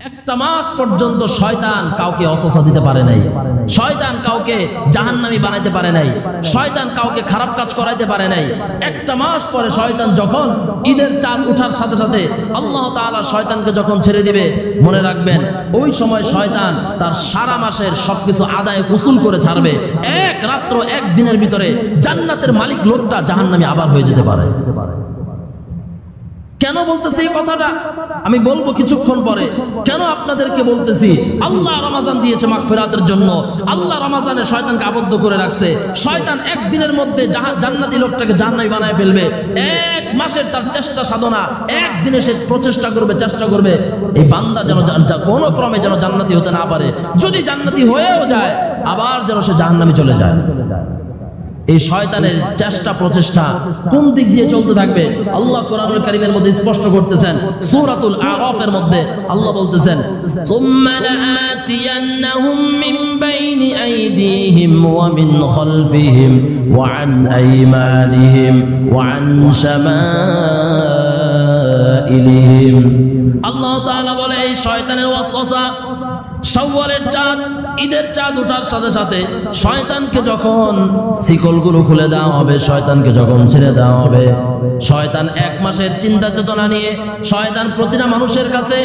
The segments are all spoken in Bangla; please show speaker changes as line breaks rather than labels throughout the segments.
একটা মাস পর্যন্ত শয়তান কাউকে অসসা দিতে পারে নাই, শয়তান কাউকে জাহান্নামী বানাইতে পারে নাই, শয়তান কাউকে খারাপ কাজ করাইতে পারে নাই। একটা মাস পরে শয়তান যখন ঈদের চাঁদ ওঠার সাথে সাথে আল্লাহ তাআলা শয়তানকে যখন ছেড়ে দিবে, মনে রাখবেন ওই সময় শয়তান তার সারা মাসের সবকিছু আদায় উসুল করে ছাড়বে। এক রাত্র এক দিনের ভিতরে জান্নাতের মালিক লোকটা জাহান্নামী আবার হয়ে যেতে পারে। কেন বলতেছি এই কথাটা আমি বলবো কিছুক্ষণ পরে। কেন আপনাদেরকে বলতেছি? আল্লাহ রমাজান দিয়েছে মাগফিরাতের জন্য। আল্লাহ রমাজানে শয়তানকে আবদ্ধ করে রাখছে। শয়তান একদিনের মধ্যে জান্নাতি লোকটাকে জাহান্নামী বানায় ফেলবে। এক মাসের তার চেষ্টা সাধনা, একদিনে সে প্রচেষ্টা করবে, চেষ্টা করবে এই বান্দা যেন কোনো ক্রমে যেন জান্নাতি হতে না পারে। যদি জান্নাতি হয়েও যায় আবার যেন সে জাহান্নামে চলে যায়। এই শয়তানের চেষ্টা প্রচেষ্টা কোন দিক দিয়ে চলতে থাকবে আল্লাহ কোরআনুল কারীমের মধ্যে স্পষ্ট করতেছেন। সূরাতুল আরাফের মধ্যে আল্লাহ বলতেছেন, সুম্মা লাআতিয়ান্নাহুম মিন বাইনি আইদিহিম ওয়া মিন খালফিহিম ওয়া আন আইমানিহিম ওয়া আন শামাইলিহিম। আল্লাহ তাআলা বলে এই শয়তানের ওয়াসওয়াসা শাওয়ালের চাঁদ, ঈদের চাঁদ ওঠার সাথে সাথে শয়তানকে যখন শিকলগুলো খুলে দেওয়া হবে, শয়তানকে যখন ছেড়ে দেওয়া হবে, শয়তান এক মাসের চিন্তা চেতনা নিয়ে শয়তান প্রতিটা মানুষের কাছে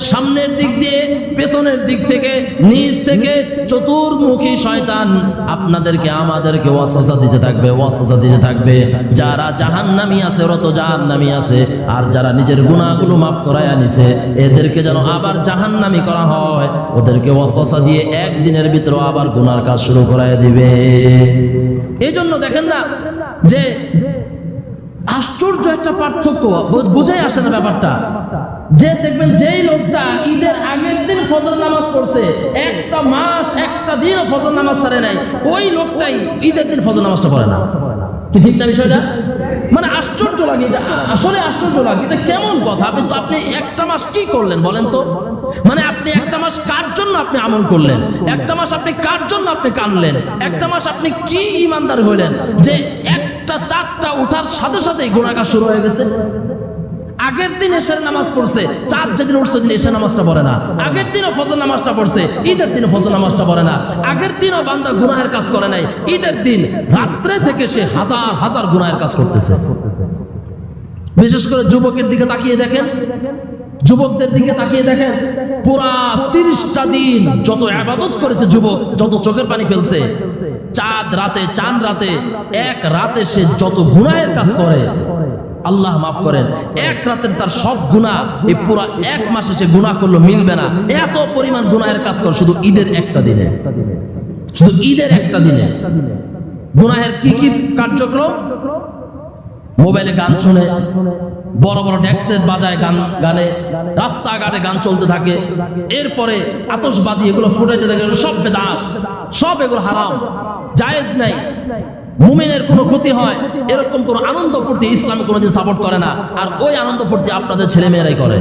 সামনের দিক দিয়ে, পেছনের দিক থেকে, নিচ থেকে চতুর্মুখী শয়তান আপনাদেরকে আমাদেরকে ওয়াসওয়াসা দিতে থাকবে, ওয়াসওয়াসা দিতে থাকবে। যারা জাহান্নামী আছে ওরা তো জাহান্নামী আছে, আর যারা নিজের গুনাহগুলো মাফ করায়া নিছে এদেরকে যেন আবার জাহান্নামী করা হয়, ওদেরকে ওয়াসওয়াসা দিয়ে একদিনের ভিতরে আবার গুনার কাজ শুরু করায় দিবে। এই জন্য দেখেন না যে আশ্চর্য একটা পার্থক্য, বুঝাই আসে না ব্যাপারটা। যে দেখবেন যেই লোকটা ঈদের আগের দিন ফজর নামাজ পড়ছে, একটা মাস একটা দিনও ফজর নামাজ ছাড়ে নাই, ওই লোকটাই ঈদের দিন ফজর নামাজটা পড়ে না। কি ঠিক না বিষয়টা? মানে আশ্চর্য লাগে, আসলে আশ্চর্য লাগে। এটা কেমন কথা? আপনি একটা মাস কি করলেন বলেন তো? মানে আপনি একটা মাস কার জন্য আপনি আমল করলেন? একটা মাস আপনি কার জন্য আপনি কানলেন? একটা মাস আপনি কি ইমানদার হইলেন যে একটা চাঁদটা ওঠার সাথে সাথেই গুনাহগার শুরু হয়ে গেছে? আগের দিন এশার নামাজ পড়ছে, চাঁদ যেদিন উঠছে দিন এশার নামাজটা পড়ে না। আগের দিনও ফজর নামাজটা পড়ছে, ঈদের দিনও ফজর নামাজটা পড়ে না। আগের দিনও বান্দা গুনাহের কাজ করে নাই, ঈদের দিন রাত্রে থেকে সে হাজার হাজার গুনাহের কাজ করতেছে। বিশেষ করে যুবকের দিকে তাকিয়ে দেখেন, যুবকদের দিকে তাকিয়ে দেখেন, পুরা 30টা দিন যত ইবাদত করেছে যুবক, যত চোখের পানি ফেলছে, চাঁদ রাতে, চাঁদ রাতে, এক রাতে সে যত গুনাহের কাজ করে আল্লাহ মাফ করেন, এক রাতের তার সব গুনাহ এই পুরা এক মাসে সে গুনাহ করলো মিলবে না। এত পরিমাণ গুনাহের কাজ করে শুধু ঈদের একটা দিনে, শুধু ঈদের একটা দিনে। গুনাহের কি কি কার্যক্রম? মোবাইলে গান শুনে, বড় বড় ডেস্কের বাজায় গানে, রাস্তাঘাটে গান চলতে থাকে, এরপরে আতশবাজি এগুলো ফুটাইতে থাকে, সব বেদাত, সব এগুলো হারাম, জায়েজ নাই। মুমিনের কোনো ক্ষতি হয় এরকম কোনো আনন্দ ফুর্তি ইসলামে কোনোদিন সাপোর্ট করে না। আর ওই আনন্দ ফুর্তি আপনাদের ছেলে মেয়েরাই করে।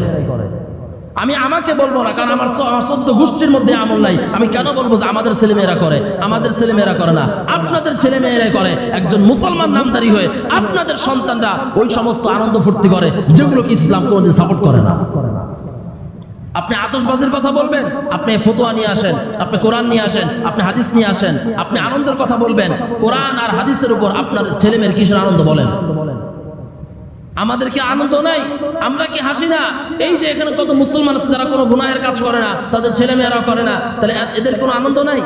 আমি আমাকে বলবো না, কারণ আমার 14 গোষ্ঠীর মধ্যে আমল নাই। আমি কেন বলবো যে আমাদের ছেলে মেয়েরা করে? আমাদের ছেলে মেয়েরা করে না, আপনাদের ছেলে মেয়েরাই করে। একজন মুসলমান নামদারি হয়ে আপনাদের সন্তানরা ওই সমস্ত আনন্দ ফুর্তি করে যেগুলোকে ইসলাম কোনোদিন সাপোর্ট করে না। আপনি আতশবাজির কথা বলবেন, আপনি ফতোয়া নিয়ে আসেন, আপনি কোরআন নিয়ে আসেন, আপনি হাদিস নিয়ে আসেন, আপনি আনন্দের কথা বলবেন, কোরআন আর হাদিসের উপর আপনার ছেলে মেয়ের কিসের আনন্দ বলেন? আমাদের কি আনন্দ নাই? আমরা কি হাসি না? এই যে এখানে কত মুসলমান আছে যারা কোনো গুনাহের কাজ করে না, তাদের ছেলে মেয়েরা করে না, তাহলে এদের কোনো আনন্দ নাই?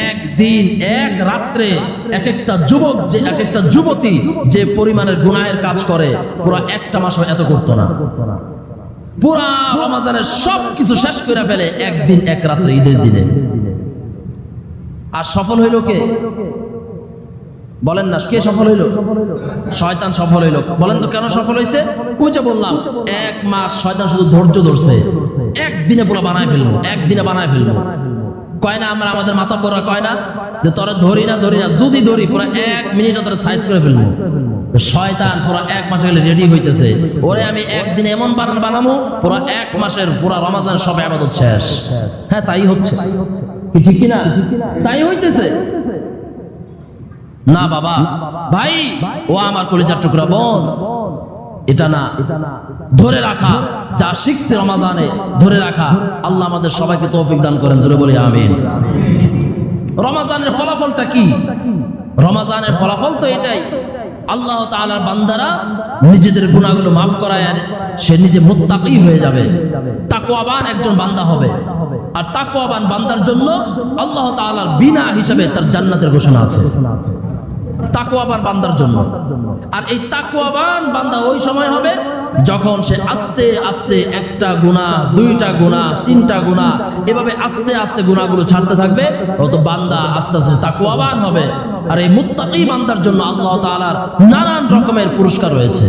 একদিন এক রাত্রে এক একটা যুবক, যে এক একটা যুবতী যে পরিমাণের গুনাহের কাজ করে পুরো একটা মাস এত করতো না। পুরা রমজানের সব কিছু শেষ করে ফেলে একদিন এক রাত্রে ঈদের দিনে। আর সফল হইল কে? বলেন না, কে সফল হইল? শয়তান সফল হইল। বলেন তো কেন সফল হয়েছে? ওই যে বললাম, এক মাস শয়তান শুধু ধৈর্য ধরছে, একদিনে পুরো বানায় ফেলবো, একদিনে বানায় ফেলবো। কয় না আমাদের মাতাব্বররা কয় না যে তোরা ধরি না, যদি ধরি পুরো 1 মিনিটে তোরা সাইজ করে ফেলবো। শয়তান পুরো এক মাস গেলে রেডি হইতেছে, ওরে আমি একদিনে এমন বানাবো পুরো এক মাসের পুরো রমজানের সব ইবাদত শেষ। হ্যাঁ, তাই হচ্ছে, ঠিক কি না? তাই হইতেছে না বাবা, ভাই ও আমার কলিজার টুকরা বোন, এটা না, ধরে রাখা, যা শিখছে রমাজানে ধরে রাখা। আল্লাহ আমাদের সবাইকে তৌফিক দান করেন, জোরে বলি আমিন। রমাজানের ফলাফলটা কি? রমাজানের ফলাফল তো এটাই, আল্লাহ তাআলার বান্দারা নিজেদের গুনাহগুলো মাফ করায় সে নিজে মুত্তাকি হয়ে যাবে, তাকওয়াবান একজন বান্দা হবে। আর তাকওয়াবান বান্দার জন্য আল্লাহ তাআলার বিনা হিসাবে তার জান্নাতের ঘোষণা আছে, তাকওয়াবান বান্দার জন্য। আর এই তাকওয়াবান বান্দা ওই সময় হবে যখন সে আস্তে আস্তে একটা গুনাহ, দুইটা গুনাহ, তিনটা গুনাহ, এভাবে আস্তে আস্তে গুনাহগুলো ছাড়তে থাকবে, অত বান্দা আস্তে আস্তে তাকওয়াবান হবে। আর এই মুত্তাকি বান্দার জন্য আল্লাহ তাআলার নানান রকমের পুরস্কার রয়েছে।